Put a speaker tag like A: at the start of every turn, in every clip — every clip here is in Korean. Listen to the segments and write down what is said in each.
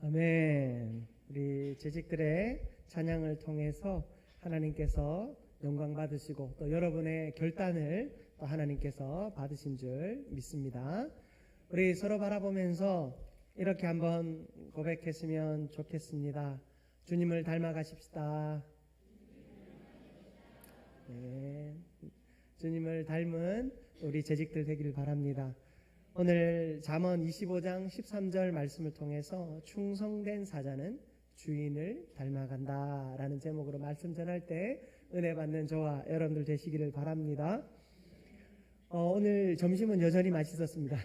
A: 아멘. 우리 재직들의 찬양을 통해서 하나님께서 영광 받으시고 또 여러분의 결단을 또 하나님께서 받으신 줄 믿습니다. 우리 서로 바라보면서 이렇게 한번 고백했으면 좋겠습니다. 주님을 닮아가십시다. 네. 주님을 닮은 우리 재직들 되기를 바랍니다. 오늘 잠언 25장 13절 말씀을 통해서 충성된 사자는 주인을 닮아간다 라는 제목으로 말씀 전할 때 은혜 받는 저와 여러분들 되시기를 바랍니다. 오늘 점심은 여전히 맛있었습니다.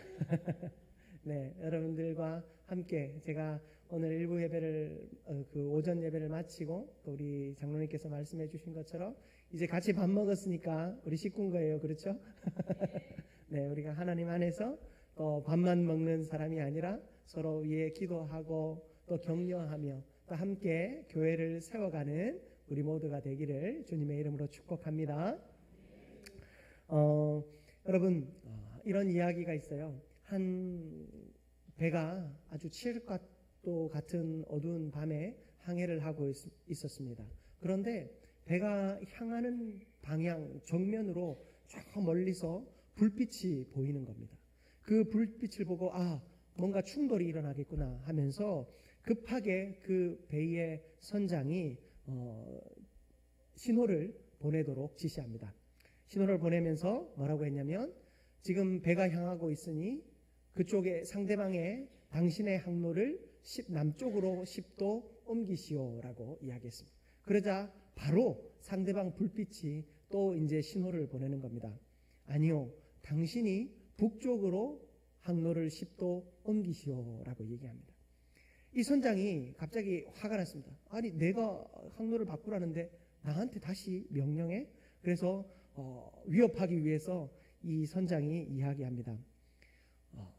A: 네, 여러분들과 함께 제가 오늘 일부 예배를 오전 예배를 마치고 또 우리 장로님께서 말씀해 주신 것처럼 이제 같이 밥 먹었으니까 우리 식구인 거예요. 그렇죠? 네, 우리가 하나님 안에서 또 밥만 먹는 사람이 아니라 서로 위해 기도하고 또 격려하며 또 함께 교회를 세워가는 우리 모두가 되기를 주님의 이름으로 축복합니다. 여러분, 이런 이야기가 있어요. 한 배가 아주 칠흑과도 같은 어두운 밤에 항해를 하고 있었습니다. 그런데 배가 향하는 방향 정면으로 저 멀리서 불빛이 보이는 겁니다. 그 불빛을 보고 뭔가 충돌이 일어나겠구나 하면서 급하게 그 배의 선장이 신호를 보내도록 지시합니다. 신호를 보내면서 뭐라고 했냐면 지금 배가 향하고 있으니 그쪽에 상대방의 당신의 항로를 남쪽으로 10도 옮기시오라고 이야기했습니다. 그러자 바로 상대방 불빛이 또 이제 신호를 보내는 겁니다. 아니요, 당신이 북쪽으로 항로를 10도 옮기시오라고 얘기합니다. 이 선장이 갑자기 화가 났습니다. 아니, 내가 항로를 바꾸라는데 나한테 다시 명령해? 그래서 위협하기 위해서 이 선장이 이야기합니다.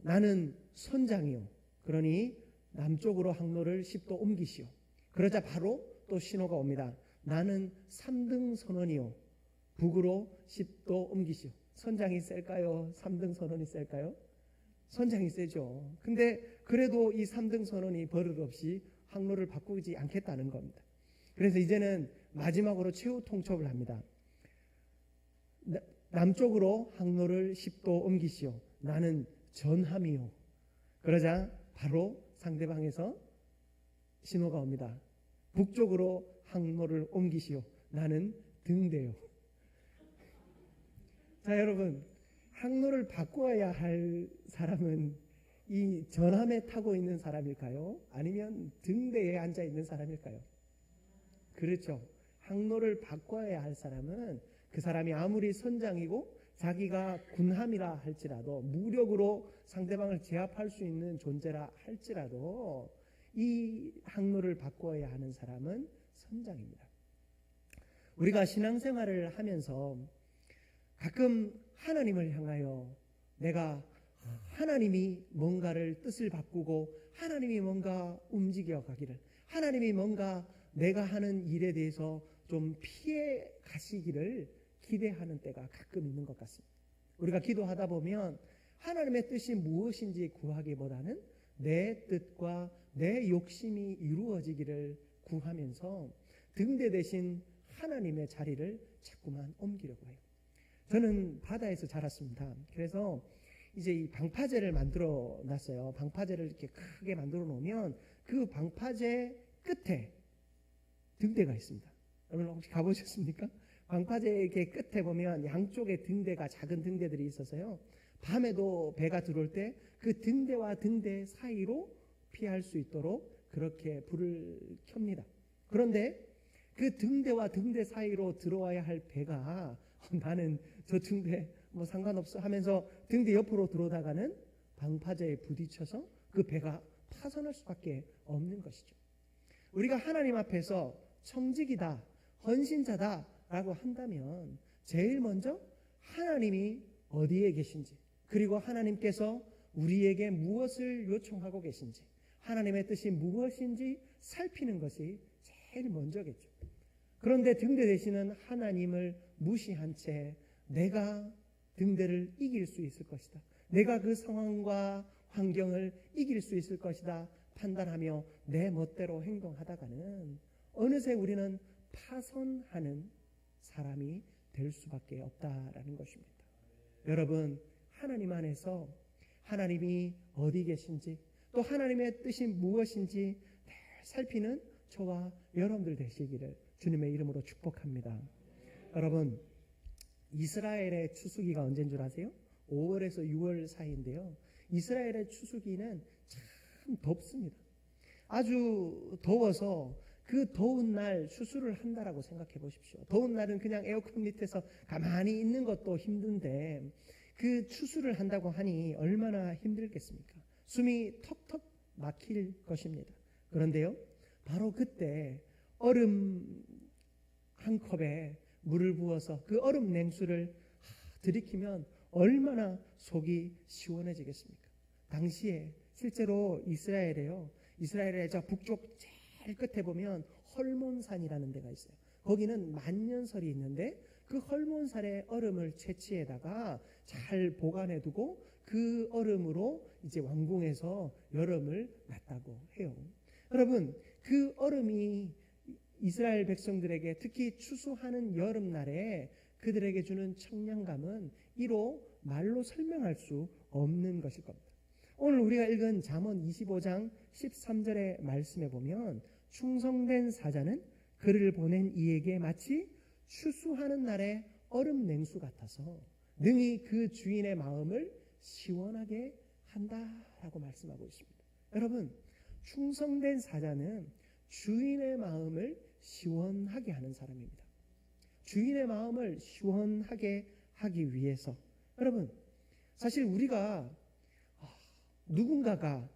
A: 나는 선장이요. 그러니 남쪽으로 항로를 10도 옮기시오. 그러자 바로 또 신호가 옵니다. 나는 3등 선원이요. 북으로 10도 옮기시오. 선장이 셀까요? 3등 선원이 셀까요? 선장이 세죠. 근데 그래도 이 3등 선원이 버릇없이 항로를 바꾸지 않겠다는 겁니다. 그래서 이제는 마지막으로 최후 통첩을 합니다. 남쪽으로 항로를 10도 옮기시오. 나는 전함이요. 그러자 바로 상대방에서 신호가 옵니다. 북쪽으로 항로를 옮기시오. 나는 등대요. 자, 여러분, 항로를 바꾸어야 할 사람은 이 전함에 타고 있는 사람일까요? 아니면 등대에 앉아 있는 사람일까요? 그렇죠. 항로를 바꿔야 할 사람은 그 사람이 아무리 선장이고 자기가 군함이라 할지라도 무력으로 상대방을 제압할 수 있는 존재라 할지라도 이 항로를 바꿔야 하는 사람은 선장입니다. 우리가 신앙생활을 하면서 가끔 하나님을 향하여 내가 하나님이 뭔가를 뜻을 바꾸고 하나님이 뭔가 움직여 가기를, 하나님이 뭔가 내가 하는 일에 대해서 좀 피해 가시기를 기대하는 때가 가끔 있는 것 같습니다. 우리가 기도하다 보면 하나님의 뜻이 무엇인지 구하기보다는 내 뜻과 내 욕심이 이루어지기를 구하면서 등대 대신 하나님의 자리를 자꾸만 옮기려고 해요. 저는 바다에서 자랐습니다. 그래서 이제 이 방파제를 만들어 놨어요. 방파제를 이렇게 크게 만들어 놓으면 그 방파제 끝에 등대가 있습니다. 여러분 혹시 가보셨습니까? 방파제 이렇게 끝에 보면 양쪽에 등대가, 작은 등대들이 있어서요. 밤에도 배가 들어올 때 그 등대와 등대 사이로 피할 수 있도록 그렇게 불을 켭니다. 그런데 그 등대와 등대 사이로 들어와야 할 배가 나는 저 등대 뭐 상관없어 하면서 등대 옆으로 들어오다가는 방파제에 부딪혀서 그 배가 파손할 수밖에 없는 것이죠. 우리가 하나님 앞에서 청직이다, 헌신자다 라고 한다면 제일 먼저 하나님이 어디에 계신지, 그리고 하나님께서 우리에게 무엇을 요청하고 계신지, 하나님의 뜻이 무엇인지 살피는 것이 제일 먼저겠죠. 그런데 등대 대신은 하나님을 무시한 채 내가 등대를 이길 수 있을 것이다, 내가 그 상황과 환경을 이길 수 있을 것이다 판단하며 내 멋대로 행동하다가는 어느새 우리는 파손하는 사람이 될 수밖에 없다라는 것입니다. 여러분, 하나님 안에서 하나님이 어디 계신지 또 하나님의 뜻이 무엇인지 살피는 저와 여러분들 되시기를 주님의 이름으로 축복합니다. 여러분, 이스라엘의 추수기가 언제인 줄 아세요? 5월에서 6월 사이인데요. 이스라엘의 추수기는 참 덥습니다. 아주 더워서 그 더운 날 추수를 한다라고 생각해 보십시오. 더운 날은 그냥 에어컨 밑에서 가만히 있는 것도 힘든데 그 추수를 한다고 하니 얼마나 힘들겠습니까? 숨이 턱턱 막힐 것입니다. 그런데요, 바로 그때 얼음 한 컵에 물을 부어서 그 얼음 냉수를 들이키면 얼마나 속이 시원해지겠습니까? 당시에 실제로 이스라엘의 저 북쪽 제일 끝에 보면 헐몬산이라는 데가 있어요. 거기는 만년설이 있는데 그 헐몬산의 얼음을 채취에다가 잘 보관해두고 그 얼음으로 이제 왕궁에서 여름을 났다고 해요. 여러분, 그 얼음이 이스라엘 백성들에게 특히 추수하는 여름날에 그들에게 주는 청량감은 이로 말로 설명할 수 없는 것일 겁니다. 오늘 우리가 읽은 잠언 25장 13절의 말씀에 보면 충성된 사자는 그를 보낸 이에게 마치 추수하는 날의 얼음 냉수 같아서 능히 그 주인의 마음을 시원하게 한다라고 말씀하고 있습니다. 여러분, 충성된 사자는 주인의 마음을 시원하게 하는 사람입니다. 주인의 마음을 시원하게 하기 위해서 여러분, 사실 우리가 누군가가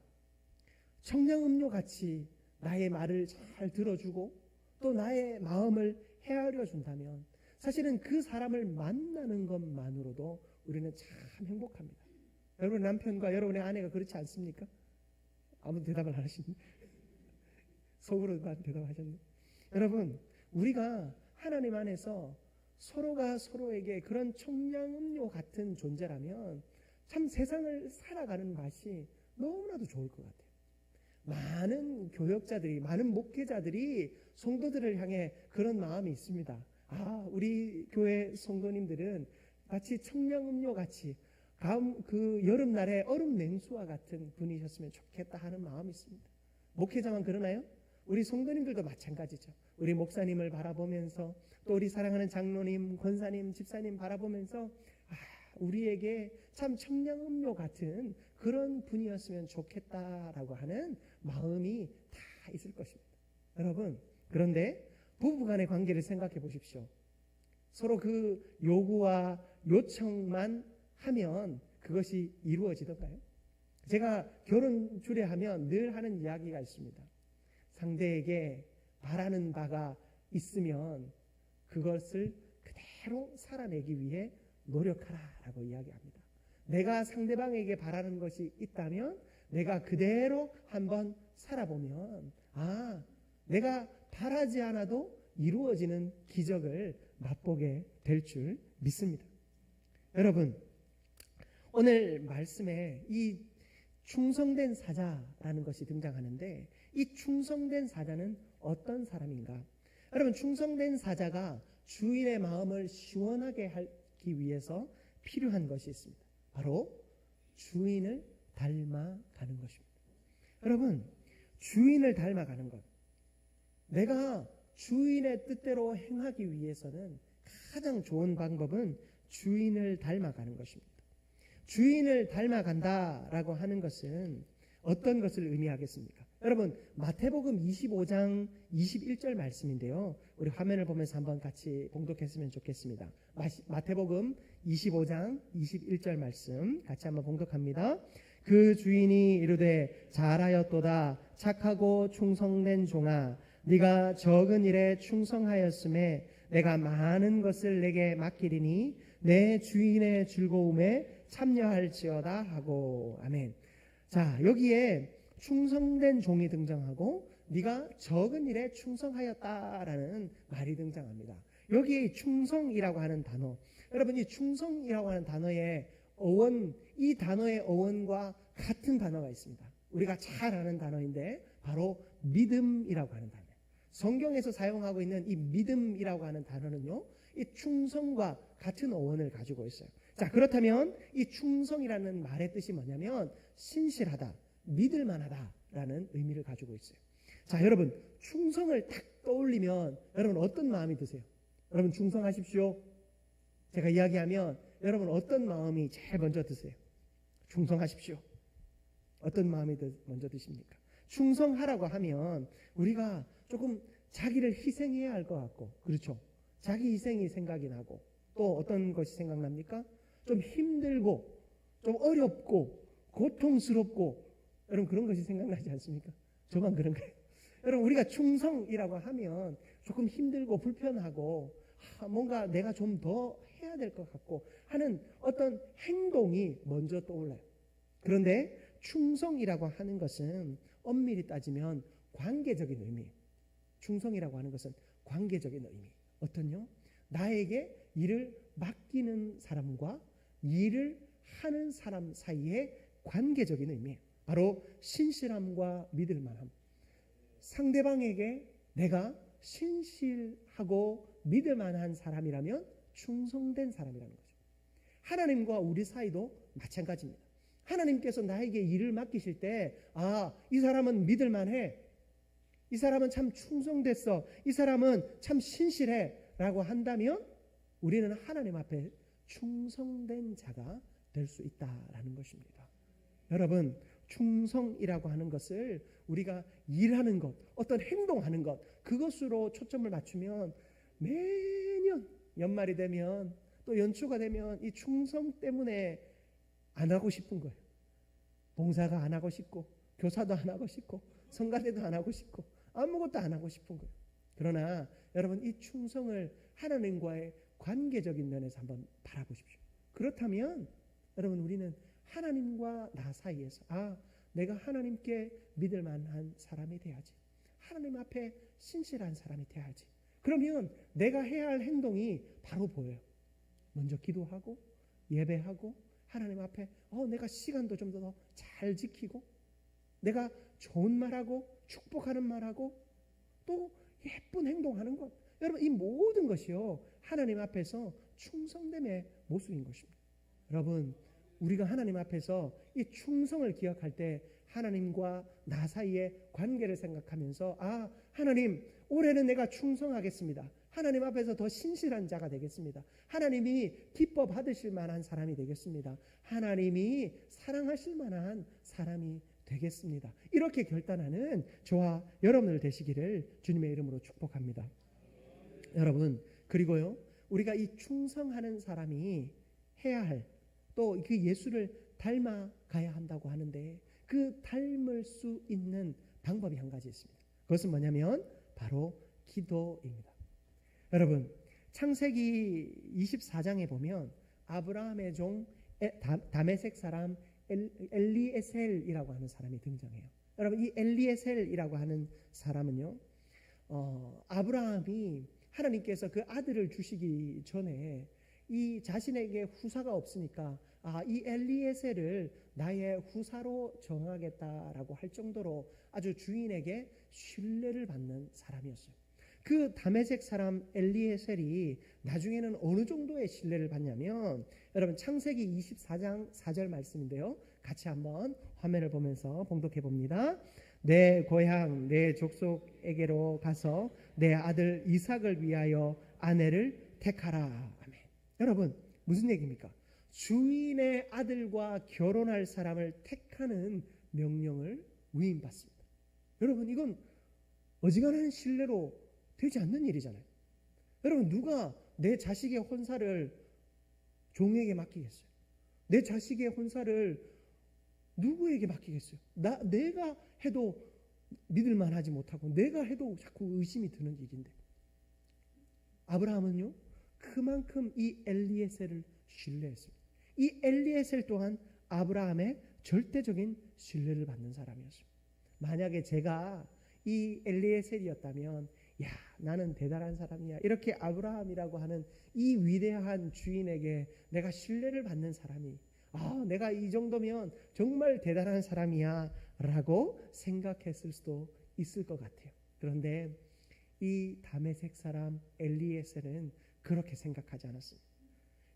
A: 청량음료 같이 나의 말을 잘 들어주고 또 나의 마음을 헤아려 준다면 사실은 그 사람을 만나는 것만으로도 우리는 참 행복합니다. 여러분 남편과 여러분의 아내가 그렇지 않습니까? 아무도 대답을 안 하시네. 속으로만 대답하셨네. 여러분, 우리가 하나님 안에서 서로가 서로에게 그런 청량음료 같은 존재라면 참 세상을 살아가는 맛이 너무나도 좋을 것 같아요. 많은 교역자들이, 많은 목회자들이 성도들을 향해 그런 마음이 있습니다. 우리 교회 성도님들은 마치 청량음료 같이 그 여름날에 얼음 냉수와 같은 분이셨으면 좋겠다 하는 마음이 있습니다. 목회자만 그러나요? 우리 성도님들도 마찬가지죠. 우리 목사님을 바라보면서 또 우리 사랑하는 장로님, 권사님, 집사님 바라보면서 우리에게 참 청량음료 같은 그런 분이었으면 좋겠다라고 하는 마음이 다 있을 것입니다. 여러분, 그런데 부부간의 관계를 생각해 보십시오. 서로 그 요구와 요청만 하면 그것이 이루어지던가요? 제가 결혼 주례하면 늘 하는 이야기가 있습니다. 상대에게 바라는 바가 있으면 그것을 그대로 살아내기 위해 노력하라라고 이야기합니다. 내가 상대방에게 바라는 것이 있다면 내가 그대로 한번 살아보면 내가 바라지 않아도 이루어지는 기적을 맛보게 될 줄 믿습니다. 여러분, 오늘 말씀에 이 충성된 사자라는 것이 등장하는데 이 충성된 사자는 어떤 사람인가? 여러분, 충성된 사자가 주인의 마음을 시원하게 하기 위해서 필요한 것이 있습니다. 바로 주인을 닮아가는 것입니다. 여러분, 주인을 닮아가는 것. 내가 주인의 뜻대로 행하기 위해서는 가장 좋은 방법은 주인을 닮아가는 것입니다. 주인을 닮아간다라고 하는 것은 어떤 것을 의미하겠습니까? 여러분, 마태복음 25장 21절 말씀인데요. 우리 화면을 보면서 한번 같이 봉독했으면 좋겠습니다. 마태복음 25장 21절 말씀 같이 한번 봉독합니다. 그 주인이 이르되 잘하였도다 착하고 충성된 종아, 네가 적은 일에 충성하였음에 내가 많은 것을 내게 맡기리니 내 주인의 즐거움에 참여할지어다 하고. 아멘. 자, 여기에 충성된 종이 등장하고 네가 적은 일에 충성하였다라는 말이 등장합니다. 여기에 충성이라고 하는 단어, 여러분 이 충성이라고 하는 단어의 어원, 이 단어의 어원과 같은 단어가 있습니다. 우리가 잘 아는 단어인데 바로 믿음이라고 하는 단어예요. 성경에서 사용하고 있는 이 믿음이라고 하는 단어는요, 이 충성과 같은 어원을 가지고 있어요. 자, 그렇다면 이 충성이라는 말의 뜻이 뭐냐면 신실하다, 믿을만하다라는 의미를 가지고 있어요. 자, 여러분, 충성을 딱 떠올리면 여러분 어떤 마음이 드세요? 여러분 충성하십시오. 제가 이야기하면 여러분 어떤 마음이 제일 먼저 드세요? 충성하십시오. 어떤 마음이 먼저 드십니까? 충성하라고 하면 우리가 조금 자기를 희생해야 할 것 같고, 그렇죠? 자기 희생이 생각이 나고, 또 어떤 것이 생각납니까? 좀 힘들고, 좀 어렵고, 고통스럽고, 여러분 그런 것이 생각나지 않습니까? 저만 그런가요? 여러분 우리가 충성이라고 하면 조금 힘들고 불편하고 뭔가 내가 좀 더 해야 될 것 같고 하는 어떤 행동이 먼저 떠올라요. 그런데 충성이라고 하는 것은 엄밀히 따지면 관계적인 의미예요. 충성이라고 하는 것은 관계적인 의미. 어떤요? 나에게 일을 맡기는 사람과 일을 하는 사람 사이의 관계적인 의미예요. 바로 신실함과 믿을만함. 상대방에게 내가 신실하고 믿을만한 사람이라면 충성된 사람이라는 거죠. 하나님과 우리 사이도 마찬가지입니다. 하나님께서 나에게 일을 맡기실 때, 이 사람은 믿을만해, 이 사람은 참 충성됐어, 이 사람은 참 신실해 라고 한다면 우리는 하나님 앞에 충성된 자가 될 수 있다라는 것입니다. 여러분, 충성이라고 하는 것을 우리가 일하는 것, 어떤 행동하는 것, 그것으로 초점을 맞추면 매년 연말이 되면 또 연초가 되면 이 충성 때문에 안 하고 싶은 거예요. 봉사가 안 하고 싶고, 교사도 안 하고 싶고, 성가대도 안 하고 싶고, 아무것도 안 하고 싶은 거예요. 그러나 여러분, 이 충성을 하나님과의 관계적인 면에서 한번 바라보십시오. 그렇다면 여러분, 우리는 하나님과 나 사이에서 내가 하나님께 믿을 만한 사람이 돼야지, 하나님 앞에 신실한 사람이 돼야지. 그러면 내가 해야 할 행동이 바로 보여요. 먼저 기도하고 예배하고 하나님 앞에 내가 시간도 좀 더 잘 지키고, 내가 좋은 말하고 축복하는 말하고 또 예쁜 행동하는 것, 여러분 이 모든 것이요 하나님 앞에서 충성됨의 모습인 것입니다. 여러분, 우리가 하나님 앞에서 이 충성을 기억할 때 하나님과 나 사이의 관계를 생각하면서 하나님, 올해는 내가 충성하겠습니다. 하나님 앞에서 더 신실한 자가 되겠습니다. 하나님이 기뻐 받으실 만한 사람이 되겠습니다. 하나님이 사랑하실 만한 사람이 되겠습니다. 이렇게 결단하는 저와 여러분들 되시기를 주님의 이름으로 축복합니다. 여러분, 그리고요, 우리가 이 충성하는 사람이 해야 할, 또 그 예수를 닮아가야 한다고 하는데 그 닮을 수 있는 방법이 한 가지 있습니다. 그것은 뭐냐면 바로 기도입니다. 여러분, 창세기 24장에 보면 아브라함의 종 다메섹 사람 엘리에셀이라고 하는 사람이 등장해요. 여러분, 이 엘리에셀이라고 하는 사람은요, 아브라함이 하나님께서 그 아들을 주시기 전에 이 자신에게 후사가 없으니까 이 엘리에셀을 나의 후사로 정하겠다라고 할 정도로 아주 주인에게 신뢰를 받는 사람이었어요. 그 다메섹 사람 엘리에셀이 나중에는 어느 정도의 신뢰를 받냐면, 여러분 창세기 24장 4절 말씀인데요, 같이 한번 화면을 보면서 봉독해 봅니다. 내 고향 내 족속에게로 가서 내 아들 이삭을 위하여 아내를 택하라. 아멘. 여러분, 무슨 얘기입니까? 주인의 아들과 결혼할 사람을 택하는 명령을 위임받습니다. 여러분, 이건 어지간한 신뢰로 되지 않는 일이잖아요. 여러분, 누가 내 자식의 혼사를 종에게 맡기겠어요? 내 자식의 혼사를 누구에게 맡기겠어요? 내가 해도 믿을 만하지 못하고 내가 해도 자꾸 의심이 드는 일인데, 아브라함은요 그만큼 이 엘리에셀을 신뢰했습니다. 이 엘리에셀 또한 아브라함의 절대적인 신뢰를 받는 사람이었습니다. 만약에 제가 이 엘리에셀이었다면, 나는 대단한 사람이야, 이렇게 아브라함이라고 하는 이 위대한 주인에게 내가 신뢰를 받는 사람이, 내가 이 정도면 정말 대단한 사람이야 라고 생각했을 수도 있을 것 같아요. 그런데 이 다메섹 사람 엘리에셀은 그렇게 생각하지 않았습니다.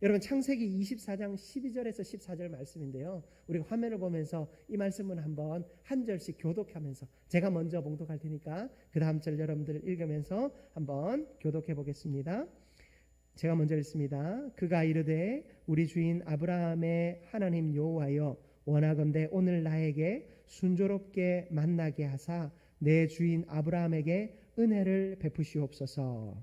A: 여러분, 창세기 24장 12절에서 14절 말씀인데요, 우리가 화면을 보면서 이 말씀은 한번 한 절씩 교독하면서, 제가 먼저 봉독할 테니까 그 다음 절 여러분들 읽으면서 한번 교독해 보겠습니다. 제가 먼저 읽습니다. 그가 이르되 우리 주인 아브라함의 하나님 여호와여, 원하건대 오늘 나에게 순조롭게 만나게 하사 내 주인 아브라함에게 은혜를 베푸시옵소서.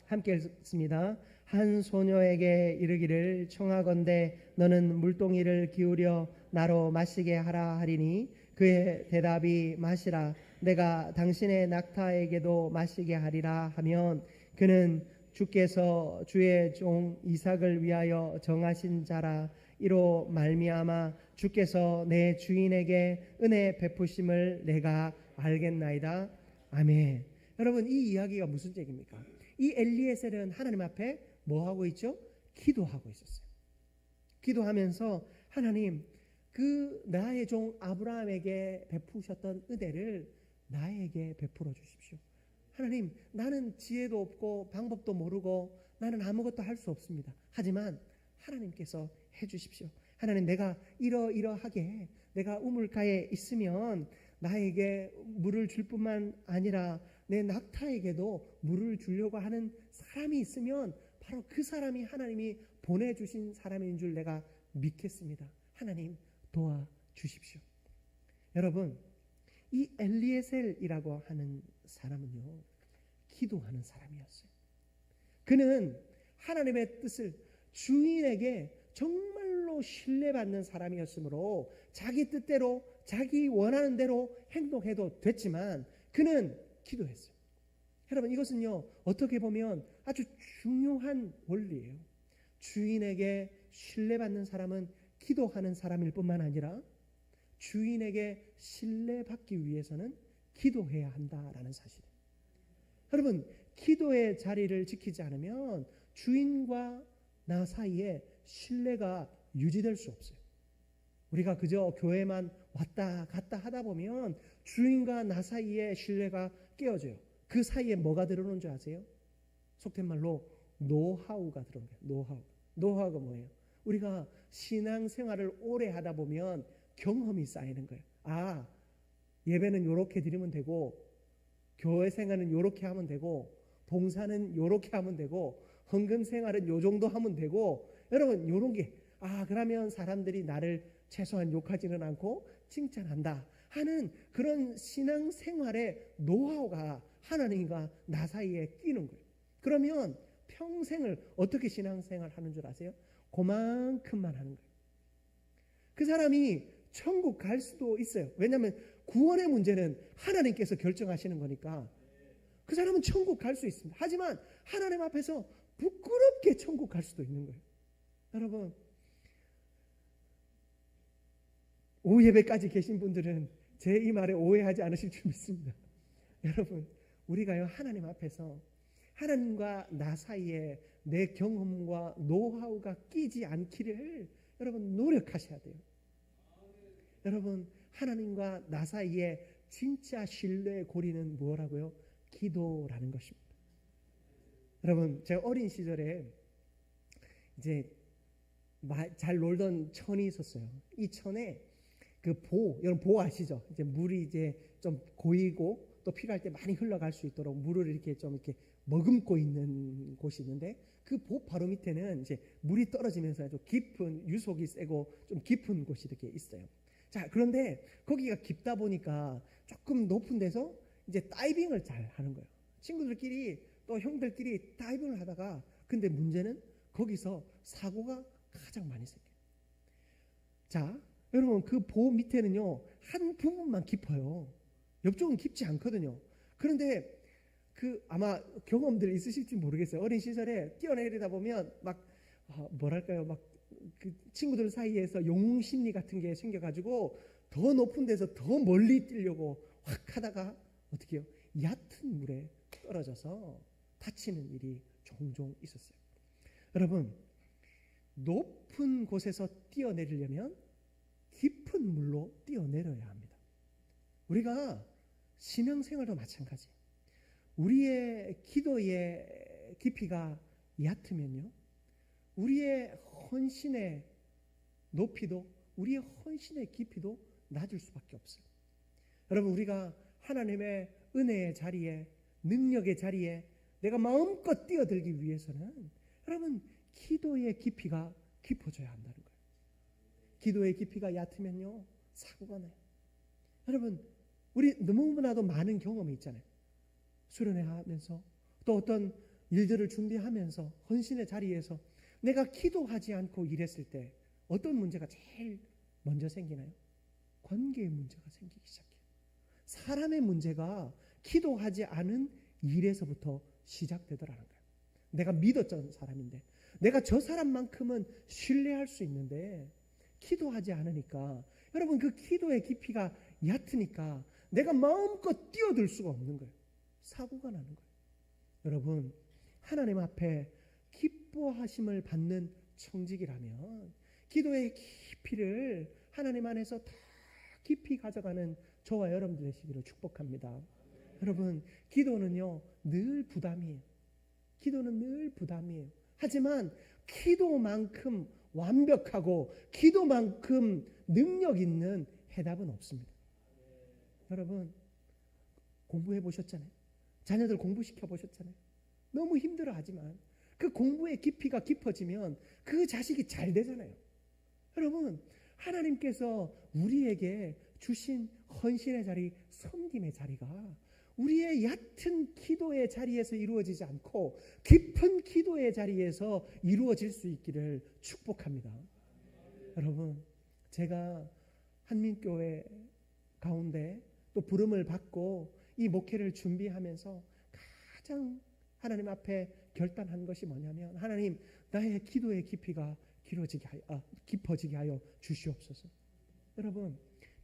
A: 함께 읽습니다. 한 소녀에게 이르기를 청하건대 너는 물동이를 기울여 나로 마시게 하라 하리니 그의 대답이 마시라 내가 당신의 낙타에게도 마시게 하리라 하면 그는 주께서 주의 종 이삭을 위하여 정하신 자라 이로 말미암아 주께서 내 주인에게 은혜 베푸심을 내가 알겠나이다. 아멘. 여러분, 이 이야기가 무슨 얘기입니까? 이 엘리에셀은 하나님 앞에 뭐 하고 있죠? 기도하고 있었어요. 기도하면서 하나님, 그 나의 종 아브라함에게 베푸셨던 은혜를 나에게 베풀어 주십시오. 하나님, 나는 지혜도 없고 방법도 모르고 나는 아무것도 할 수 없습니다. 하지만 하나님께서 해 주십시오. 하나님, 내가 이러이러하게 내가 우물가에 있으면 나에게 물을 줄 뿐만 아니라 내 낙타에게도 물을 주려고 하는 사람이 있으면 바로 그 사람이 하나님이 보내주신 사람인 줄 내가 믿겠습니다. 하나님, 도와주십시오. 여러분, 이 엘리에셀이라고 하는 사람은요, 기도하는 사람이었어요. 그는 하나님의 뜻을 주인에게 정말로 신뢰받는 사람이었으므로 자기 뜻대로 자기 원하는 대로 행동해도 됐지만 그는 기도했어요. 여러분, 이것은요, 어떻게 보면 아주 중요한 원리예요. 주인에게 신뢰받는 사람은 기도하는 사람일 뿐만 아니라 주인에게 신뢰받기 위해서는 기도해야 한다라는 사실이에요. 여러분, 기도의 자리를 지키지 않으면 주인과 나 사이에 신뢰가 유지될 수 없어요. 우리가 그저 교회만 왔다 갔다 하다 보면 주인과 나 사이에 신뢰가 깨어져요. 그 사이에 뭐가 들어오는 줄 아세요? 속된 말로 노하우가 들어오는 거예요. 노하우. 노하우가 뭐예요? 우리가 신앙생활을 오래 하다 보면 경험이 쌓이는 거예요. 아, 예배는 이렇게 드리면 되고, 교회 생활은 이렇게 하면 되고, 봉사는 이렇게 하면 되고, 헌금 생활은 요 정도 하면 되고, 여러분, 요런 게, 그러면 사람들이 나를 최소한 욕하지는 않고 칭찬한다 하는 그런 신앙생활의 노하우가 하나님과 나 사이에 끼는 거예요. 그러면 평생을 어떻게 신앙생활 하는 줄 아세요? 그만큼만 하는 거예요. 그 사람이 천국 갈 수도 있어요. 왜냐하면 구원의 문제는 하나님께서 결정하시는 거니까 그 사람은 천국 갈 수 있습니다. 하지만 하나님 앞에서 부끄럽게 천국 갈 수도 있는 거예요. 여러분, 오후 예배까지 계신 분들은 제 이 말에 오해하지 않으실 줄 믿습니다. 여러분, 우리가요, 하나님 앞에서 하나님과 나 사이에 내 경험과 노하우가 끼지 않기를 여러분 노력하셔야 돼요. 여러분, 하나님과 나 사이에 진짜 신뢰의 고리는 뭐라고요? 기도라는 것입니다. 여러분, 제가 어린 시절에 이제 잘 놀던 천이 있었어요. 이 천에 그 여러분 보 아시죠? 이제 물이 이제 좀 고이고 또 필요할 때 많이 흘러갈 수 있도록 물을 이렇게 좀 이렇게 머금고 있는 곳이 있는데 그 보 바로 밑에는 이제 물이 떨어지면서 아주 깊은 유속이 세고 좀 깊은 곳이 이렇게 있어요. 자, 그런데 거기가 깊다 보니까 조금 높은 데서 이제 다이빙을 잘 하는 거예요. 친구들끼리 또 형들끼리 다이빙을 하다가 근데 문제는 거기서 사고가 가장 많이 생겨요. 자, 여러분, 그 보 밑에는요 한 부분만 깊어요. 옆쪽은 깊지 않거든요. 그런데 아마 경험들 있으실지 모르겠어요. 어린 시절에 뛰어내리다 보면 막 뭐랄까요, 막 그 친구들 사이에서 영웅 심리 같은 게 생겨가지고 더 높은 데서 더 멀리 뛰려고 확 하다가 어떻게 해요? 얕은 물에 떨어져서 다치는 일이 종종 있었어요. 여러분, 높은 곳에서 뛰어내리려면 깊은 물로 뛰어내려야 합니다. 우리가 신앙생활도 마찬가지. 우리의 기도의 깊이가 얕으면요, 우리의 헌신의 높이도, 우리의 헌신의 깊이도 낮을 수밖에 없어요. 여러분, 우리가 하나님의 은혜의 자리에, 능력의 자리에 내가 마음껏 뛰어들기 위해서는 여러분, 기도의 깊이가 깊어져야 한다는 거예요. 기도의 깊이가 얕으면요, 사고가 나요. 여러분, 우리 너무나도 많은 경험이 있잖아요. 수련회하면서 또 어떤 일들을 준비하면서 헌신의 자리에서 내가 기도하지 않고 일했을 때 어떤 문제가 제일 먼저 생기나요? 관계의 문제가 생기기 시작해요. 사람의 문제가 기도하지 않은 일에서부터 시작되더라는 거예요. 내가 믿었던 사람인데, 내가 저 사람만큼은 신뢰할 수 있는데 기도하지 않으니까, 여러분, 그 기도의 깊이가 얕으니까 내가 마음껏 뛰어들 수가 없는 거예요. 사고가 나는 거예요. 여러분, 하나님 앞에 기뻐하심을 받는 청직이라면 기도의 깊이를 하나님 안에서 더 깊이 가져가는 저와 여러분 되시기를 축복합니다. 여러분, 기도는요 늘 부담이에요. 기도는 늘 부담이에요. 하지만 기도만큼 완벽하고 기도만큼 능력 있는 해답은 없습니다. 여러분, 공부해 보셨잖아요. 자녀들 공부시켜 보셨잖아요. 너무 힘들어하지만 그 공부의 깊이가 깊어지면 그 자식이 잘 되잖아요. 여러분, 하나님께서 우리에게 주신 헌신의 자리, 섬김의 자리가 우리의 얕은 기도의 자리에서 이루어지지 않고 깊은 기도의 자리에서 이루어질 수 있기를 축복합니다. 여러분, 제가 한민교회 가운데 또 부름을 받고 이 목회를 준비하면서 가장 하나님 앞에 결단한 것이 뭐냐면, 하나님, 나의 기도의 깊이가 깊어지게 하여 주시옵소서. 여러분,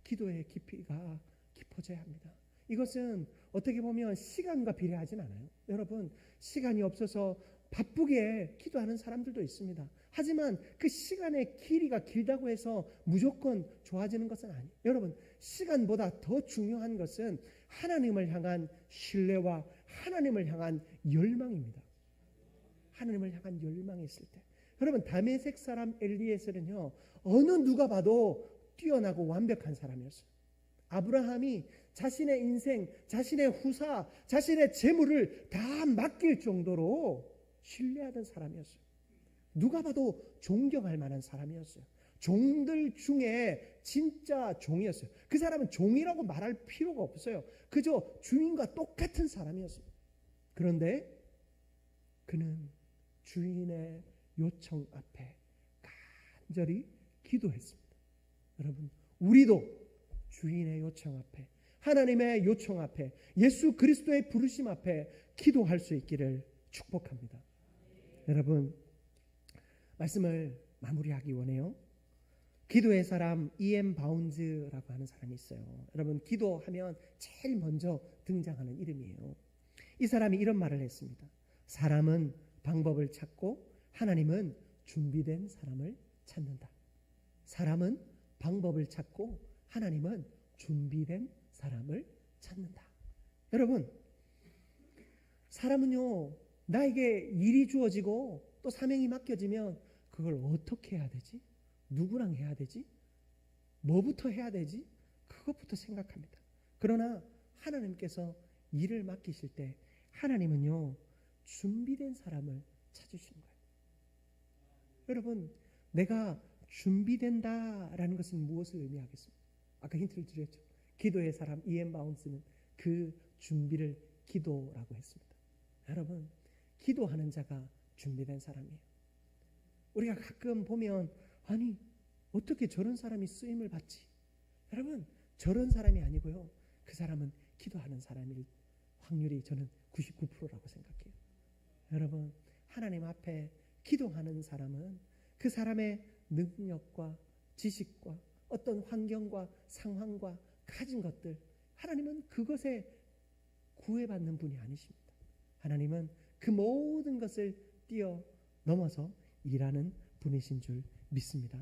A: 기도의 깊이가 깊어져야 합니다. 이것은 어떻게 보면 시간과 비례하진 않아요. 여러분, 시간이 없어서 바쁘게 기도하는 사람들도 있습니다. 하지만 그 시간의 길이가 길다고 해서 무조건 좋아지는 것은 아니에요. 여러분, 시간보다 더 중요한 것은 하나님을 향한 신뢰와 하나님을 향한 열망입니다. 하나님을 향한 열망이 있을 때, 여러분, 다메섹 사람 엘리에셀은요 어느 누가 봐도 뛰어나고 완벽한 사람이었어요. 아브라함이 자신의 인생, 자신의 후사, 자신의 재물을 다 맡길 정도로 신뢰하던 사람이었어요. 누가 봐도 존경할 만한 사람이었어요. 종들 중에 진짜 종이었어요. 그 사람은 종이라고 말할 필요가 없어요. 그저 주인과 똑같은 사람이었어요. 그런데 그는 주인의 요청 앞에 간절히 기도했습니다. 여러분, 우리도 주인의 요청 앞에, 하나님의 요청 앞에, 예수 그리스도의 부르심 앞에 기도할 수 있기를 축복합니다. 여러분, 말씀을 마무리하기 원해요. 기도의 사람 E.M. 바운즈라고 하는 사람이 있어요. 여러분, 기도하면 제일 먼저 등장하는 이름이에요. 이 사람이 이런 말을 했습니다. 사람은 방법을 찾고 하나님은 준비된 사람을 찾는다. 사람은 방법을 찾고 하나님은 준비된 사람을 찾는다. 여러분, 사람은요 나에게 일이 주어지고 또 사명이 맡겨지면 그걸 어떻게 해야 되지? 누구랑 해야 되지? 뭐부터 해야 되지? 그것부터 생각합니다. 그러나 하나님께서 일을 맡기실 때 하나님은요 준비된 사람을 찾으시는 거예요. 여러분, 내가 준비된다라는 것은 무엇을 의미하겠습니까? 아까 힌트를 드렸죠. 기도의 사람 E.M. 바운스는 그 준비를 기도라고 했습니다. 여러분, 기도하는 자가 준비된 사람이에요. 우리가 가끔 보면, 아니 어떻게 저런 사람이 쓰임을 받지? 여러분, 저런 사람이 아니고요, 그 사람은 기도하는 사람일 확률이 저는 99%라고 생각해요. 여러분, 하나님 앞에 기도하는 사람은 그 사람의 능력과 지식과 어떤 환경과 상황과 가진 것들, 하나님은 그것에 구애받는 분이 아니십니다. 하나님은 그 모든 것을 뛰어넘어서 일하는 분이신 줄 믿습니다.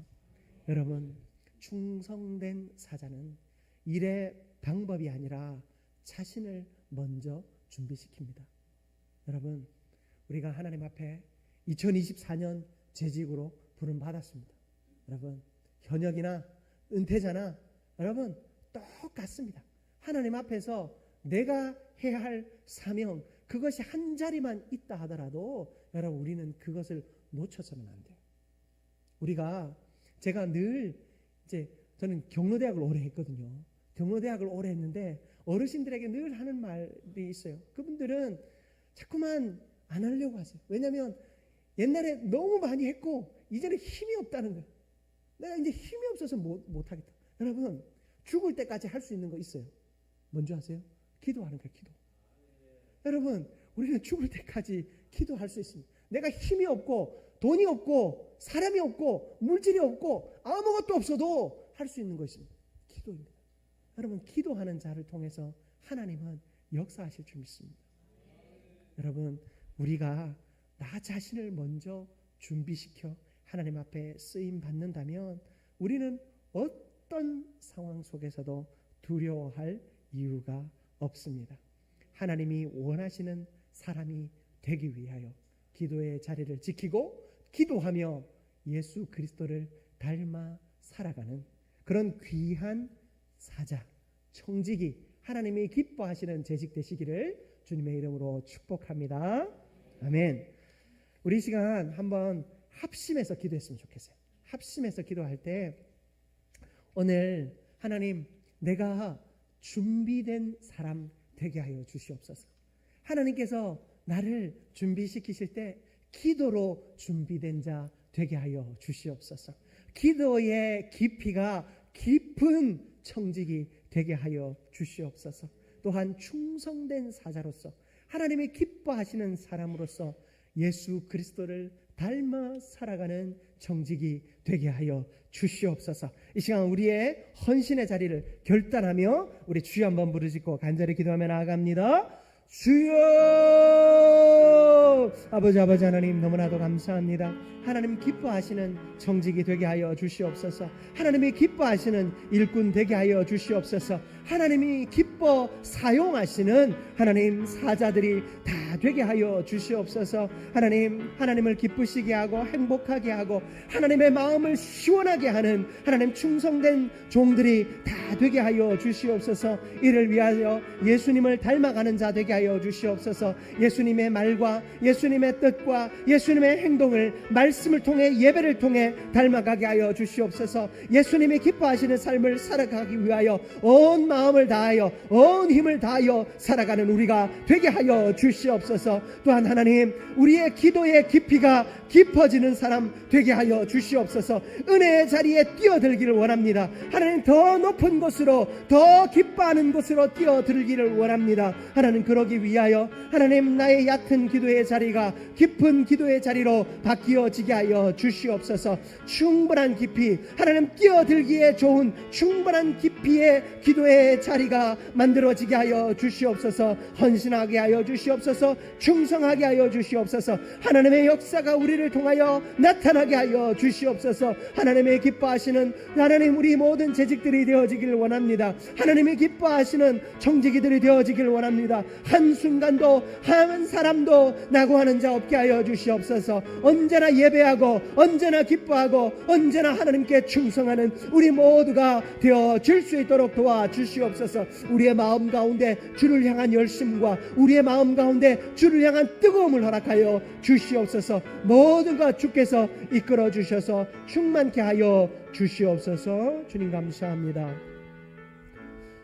A: 여러분, 충성된 사자는 일의 방법이 아니라 자신을 먼저 준비시킵니다. 여러분, 우리가 하나님 앞에 2024년 재직으로 부름받았습니다. 여러분, 현역이나 은퇴자나 여러분 똑같습니다. 하나님 앞에서 내가 해야 할 사명, 그것이 한 자리만 있다 하더라도 여러분, 우리는 그것을 놓쳐서는 안 돼요. 제가 늘 저는 경로대학을 오래 했거든요. 경로대학을 오래 했는데 어르신들에게 늘 하는 말이 있어요. 그분들은 자꾸만 안 하려고 하세요. 왜냐하면 옛날에 너무 많이 했고 이제는 힘이 없다는 거예요. 내가 이제 힘이 없어서 못하겠다. 여러분, 죽을 때까지 할 수 있는 거 있어요. 뭔지 아세요? 기도하는 거예요. 기도. 여러분, 우리는 죽을 때까지 기도할 수 있습니다. 내가 힘이 없고 돈이 없고 사람이 없고 물질이 없고 아무것도 없어도 할 수 있는 거 있습니다. 기도입니다. 여러분, 기도하는 자를 통해서 하나님은 역사하실 줄 믿습니다. 여러분, 우리가 나 자신을 먼저 준비시켜 하나님 앞에 쓰임 받는다면 우리는 어떤 상황 속에서도 두려워할 이유가 없습니다. 하나님이 원하시는 사람이 되기 위하여 기도의 자리를 지키고 기도하며 예수 그리스도를 닮아 살아가는 그런 귀한 사자, 청지기, 하나님이 기뻐하시는 재직 되시기를 주님의 이름으로 축복합니다. 아멘. 우리 시간 한번 합심해서 기도했으면 좋겠어요. 합심해서 기도할 때 오늘 하나님, 내가 준비된 사람 되게 하여 주시옵소서. 하나님께서 나를 준비시키실 때 기도로 준비된 자 되게 하여 주시옵소서. 기도의 깊이가 깊은 청직이 되게 하여 주시옵소서. 또한 충성된 사자로서 하나님이 기뻐하시는 사람으로서 예수 그리스도를 닮아 살아가는 청직이 되게 하여 주시옵소서. 이 시간 우리의 헌신의 자리를 결단하며 우리 주여 한번 부르짖고 간절히 기도하며 나아갑니다. 주여! 아버지 하나님, 너무나도 감사합니다. 하나님 기뻐하시는 청직이 되게 하여 주시옵소서. 하나님이 기뻐하시는 일꾼 되게 하여 주시옵소서. 하나님이 기뻐 사용하시는 하나님 사자들이 다 되게 하여 주시옵소서. 하나님을 기쁘시게 하고 행복하게 하고 하나님의 마음을 시원하게 하는 하나님 충성된 종들이 다 되게 하여 주시옵소서. 이를 위하여 예수님을 닮아가는 자 되게 하여 주시옵소서. 예수님의 말과 예수님의 뜻과 예수님의 행동을 말씀을 통해 예배를 통해 닮아가게 하여 주시옵소서. 예수님이 기뻐하시는 삶을 살아가기 위하여 온 마음을 다하여 온 힘을 다하여 살아가는 우리가 되게 하여 주시옵소서. 또한 하나님, 우리의 기도의 깊이가 깊어지는 사람 되게 하여 주시옵소서. 은혜의 자리에 뛰어들기를 원합니다. 하나님, 더 높은 곳으로 더 기뻐하는 곳으로 뛰어들기를 원합니다. 하나님, 그러기 위하여 하나님, 나의 얕은 기도의 자리가 깊은 기도의 자리로 바뀌어지게 하여 주시옵소서. 충분한 깊이, 하나님 뛰어들기에 좋은 충분한 깊이의 기도의 자리가 만들어지게 하여 주시옵소서. 헌신하게 하여 주시옵소서. 충성하게 하여 주시옵소서. 하나님의 역사가 우리를 통하여 나타나게 하여 주시옵소서. 하나님의 기뻐하시는 하나님, 우리 모든 재직들이 되어지기를 원합니다. 하나님이 기뻐하시는 청지기들이 되어지기를 원합니다. 한순간도 한 사람도 낙오하는 자 없게 하여 주시옵소서. 언제나 예배하고 언제나 기뻐하고 언제나 하나님께 충성하는 우리 모두가 되어질 수 있도록 도와주시옵소서. 우리의 마음 가운데 주를 향한 열심과 우리의 마음 가운데 주를 향한 뜨거움을 허락하여 주시옵소서. 모든 것 주께서 이끌어 주셔서 충만케 하여 주시옵소서. 주님 감사합니다.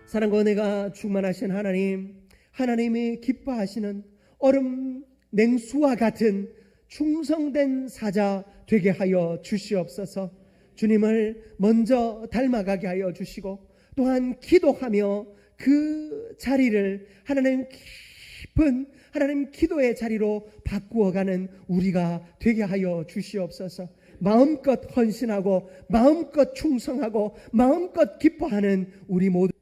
A: 사랑과 은혜가 충만하신 하나님, 하나님이 기뻐하시는 얼음 냉수와 같은 충성된 사자 되게 하여 주시옵소서. 주님을 먼저 닮아가게 하여 주시고 또한 기도하며 그 자리를 하나님 깊은 하나님 기도의 자리로 바꾸어가는 우리가 되게 하여 주시옵소서. 마음껏 헌신하고 마음껏 충성하고 마음껏 기뻐하는 우리 모두